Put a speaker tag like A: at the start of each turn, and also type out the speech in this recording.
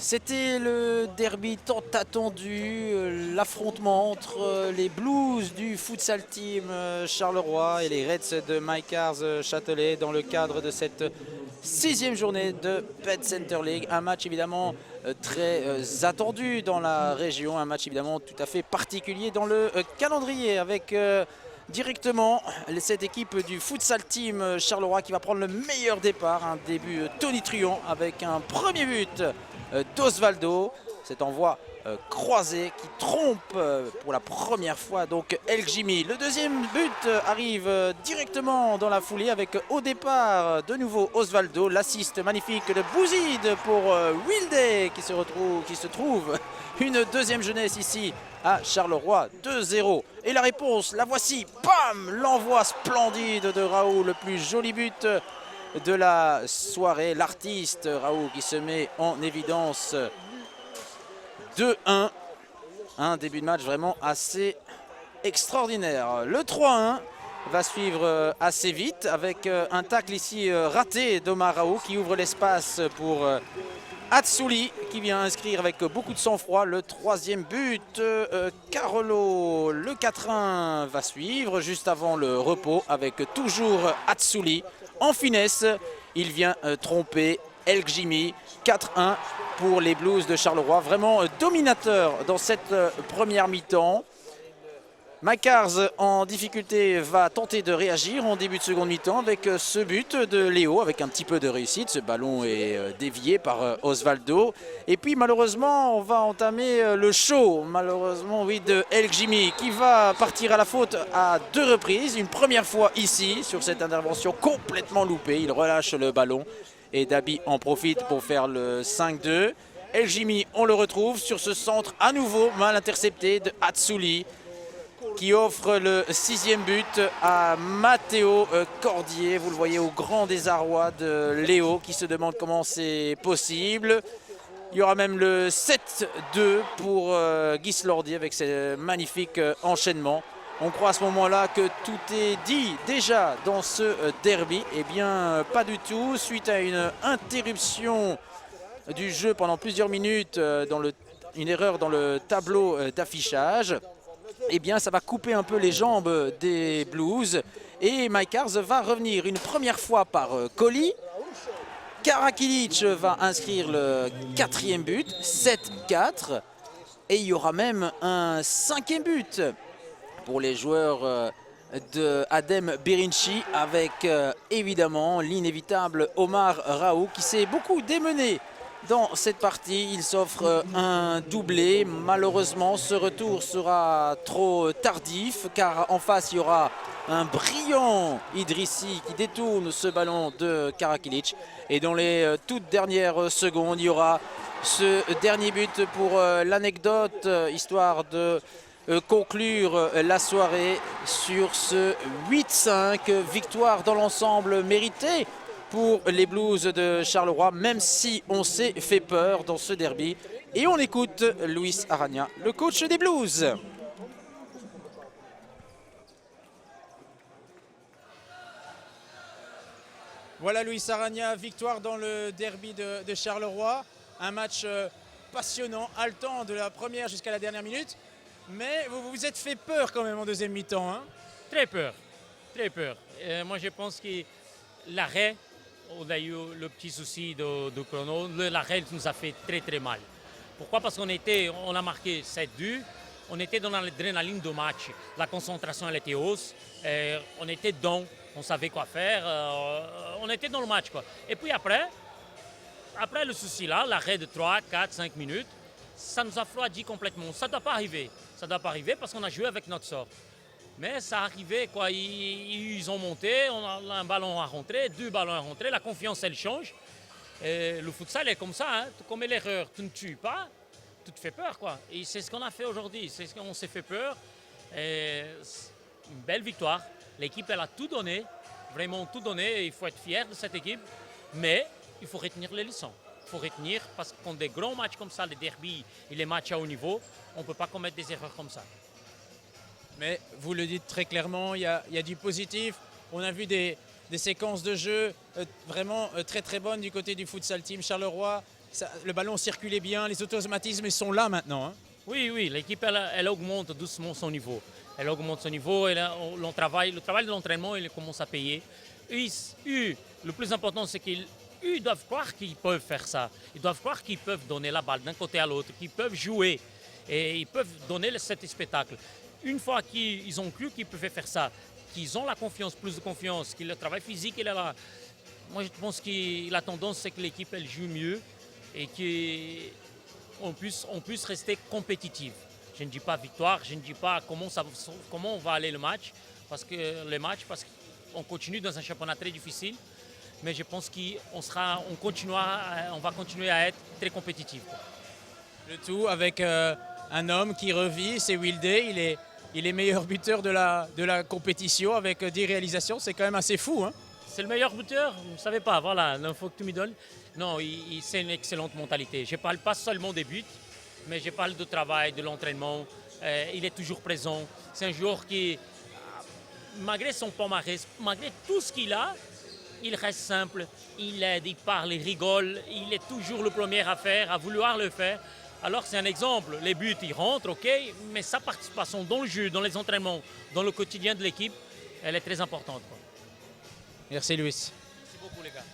A: C'était le derby tant attendu, l'affrontement entre les Blues du futsal team Charleroi et les Reds de Maïcars Châtelet dans le cadre de cette sixième journée de Pet Center League. Un match évidemment très attendu dans la région, un match évidemment tout à fait particulier dans le calendrier avec directement cette équipe du futsal team Charleroi qui va prendre le meilleur départ. Un début tonitruant avec un premier but d'Osvaldo. Cet envoi croisé qui trompe pour la première fois donc El Jimmy. Le deuxième but arrive directement dans la foulée avec au départ de nouveau Osvaldo. L'assist magnifique de Bouzid pour Wilde qui se trouve une deuxième jeunesse ici à Charleroi, 2-0. Et la réponse, la voici, bam, l'envoi splendide de Raoul, le plus joli but de la soirée. L'artiste Raoul qui se met en évidence. 2-1. Un début de match vraiment assez extraordinaire. Le 3-1 va suivre assez vite avec un tacle ici raté d'Omar Raoult qui ouvre l'espace pour Atsouli qui vient inscrire avec beaucoup de sang-froid le troisième but. Carolo, le 4-1 va suivre juste avant le repos avec toujours Atsouli en finesse. Il vient tromper El Jimmy. 4-1 pour les Blues de Charleroi. Vraiment dominateur dans cette première mi-temps. Maïcars en difficulté va tenter de réagir en début de seconde mi-temps avec ce but de Léo avec un petit peu de réussite. Ce ballon est dévié par Osvaldo. Et puis malheureusement on va entamer le show malheureusement oui, de El Jimmy qui va partir à la faute à deux reprises. Une première fois ici sur cette intervention complètement loupée. Il relâche le ballon et Dabi en profite pour faire le 5-2. El Jimmy on le retrouve sur ce centre à nouveau mal intercepté de Atsouli qui offre le sixième but à Matteo Cordier. Vous le voyez au grand désarroi de Léo qui se demande comment c'est possible. Il y aura même le 7-2 pour Guy Slordi avec ce magnifique enchaînement. On croit à ce moment-là que tout est dit déjà dans ce derby. Eh bien, pas du tout. Suite à une interruption du jeu pendant plusieurs minutes, une erreur dans le tableau d'affichage, eh bien ça va couper un peu les jambes des Blues et Maïcars va revenir une première fois par Colli. Karakilic va inscrire le quatrième but, 7-4, et il y aura même un cinquième but pour les joueurs de Adem Birinci avec évidemment l'inévitable Omar Raoult qui s'est beaucoup démené dans cette partie. Il s'offre un doublé. Malheureusement, ce retour sera trop tardif car en face, il y aura un brillant Idrissi qui détourne ce ballon de Karakilic. Et dans les toutes dernières secondes, il y aura ce dernier but pour l'anecdote, histoire de conclure la soirée sur ce 8-5. Victoire dans l'ensemble méritée pour les Blues de Charleroi, même si on s'est fait peur dans ce derby. Et on écoute Luis Arana, le coach des Blues. Voilà Luis Arana, victoire dans le derby de Charleroi. Un match passionnant, haletant de la première jusqu'à la dernière minute. Mais vous vous êtes fait peur quand même en deuxième mi-temps. Hein?
B: Très peur, très peur. Moi je pense que l'arrêt, on a eu le petit souci de chrono. L'arrêt nous a fait très très mal. Pourquoi? Parce on a marqué 7-2, on était dans l'adrénaline du match. La concentration elle était hausse, on était dedans, on savait quoi faire, on était dans le match. Quoi. Et puis après le souci là, l'arrêt de 3, 4, 5 minutes, ça nous a refroidi complètement. Ça ne doit pas arriver. Ça ne doit pas arriver parce qu'on a joué avec notre sort. Mais ça arrivait, quoi. Ils ont monté, on a un ballon à rentrer, deux ballons à rentrer, la confiance elle change. Et le futsal est comme ça, hein. Tu commets l'erreur, tu ne tues pas, tu te fais peur, quoi. Et c'est ce qu'on a fait aujourd'hui, c'est ce qu'on s'est fait peur. Et une belle victoire, l'équipe elle a tout donné, vraiment tout donné, il faut être fier de cette équipe. Mais il faut retenir les leçons. Il faut retenir parce que quand des grands matchs comme ça, les derbies et les matchs à haut niveau, on ne peut pas commettre des erreurs comme ça.
A: Mais vous le dites très clairement, il y a du positif. On a vu des séquences de jeu vraiment très très bonnes du côté du futsal team Charleroi. le ballon circulait bien, les automatismes ils sont là maintenant. Hein.
B: Oui, oui, l'équipe, elle augmente doucement son niveau. Elle augmente son niveau, le travail de l'entraînement, il commence à payer. Le plus important, c'est qu'ils doivent croire qu'ils peuvent faire ça. Ils doivent croire qu'ils peuvent donner la balle d'un côté à l'autre, qu'ils peuvent jouer et ils peuvent donner cet spectacle. Une fois qu'ils ont cru qu'ils pouvaient faire ça, qu'ils ont la confiance, plus de confiance, que le travail physique il est là, moi je pense que la tendance c'est que l'équipe elle joue mieux et qu'on puisse rester compétitive. Je ne dis pas victoire, je ne dis pas comment va aller le match, parce qu'on continue dans un championnat très difficile, mais je pense qu'on va continuer à être très compétitif.
A: Le tout avec un homme qui revit, c'est Wilde, il est meilleur buteur de la compétition avec 10 réalisations, c'est quand même assez fou. Hein.
B: C'est le meilleur buteur, vous ne savez pas, voilà, l'info que tu me donnes. Non, c'est une excellente mentalité. Je ne parle pas seulement des buts, mais je parle du travail, de l'entraînement. Il est toujours présent. C'est un joueur qui, malgré son palmarès, malgré tout ce qu'il a, il reste simple, il aide, il parle, il rigole. Il est toujours le premier à faire, à vouloir le faire. Alors c'est un exemple, les buts, ils rentrent, ok, mais sa participation dans le jeu, dans les entraînements, dans le quotidien de l'équipe, elle est très importante. Quoi.
A: Merci Luis.
B: Merci beaucoup les gars.